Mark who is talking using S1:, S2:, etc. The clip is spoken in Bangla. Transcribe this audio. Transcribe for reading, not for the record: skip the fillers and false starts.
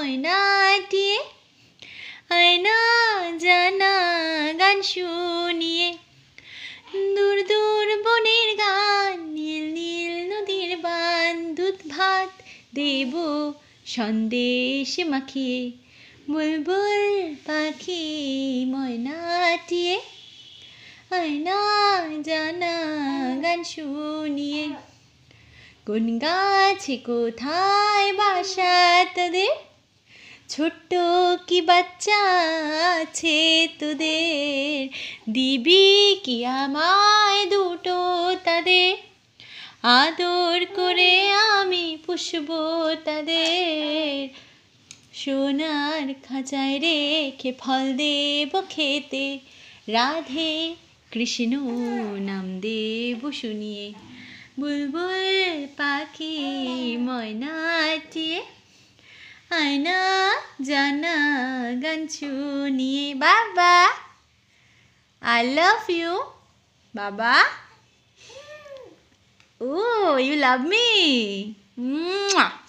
S1: ময়নাটিয়ে আয়না জানা গান শুনিয়ে দূর দূর বনের গান নীল নীল নদীর বান দুধ ভাত দেব সন্দেশ মাখিয়ে বুলবুল পাখি ময়নাটিয়ে আয়না জানা গান শুনিয়ে কোন গাছে কোথায় বাসা তোদের ছোট্ট কি বাচ্চা আছে তোদের দিবি কি আমায় দুটো তাদের আদর করে আমি পুষবো তাদের সোনার খাঁচায় রেখে ফল দেব খেতে রাধে কৃষ্ণ নাম দেব শুনিয়ে বুলবুল পাখি ময়নাটিয়ে আয়না জানা গান শুনিয়ে বাবা I love you Baba oh you love me Mwah.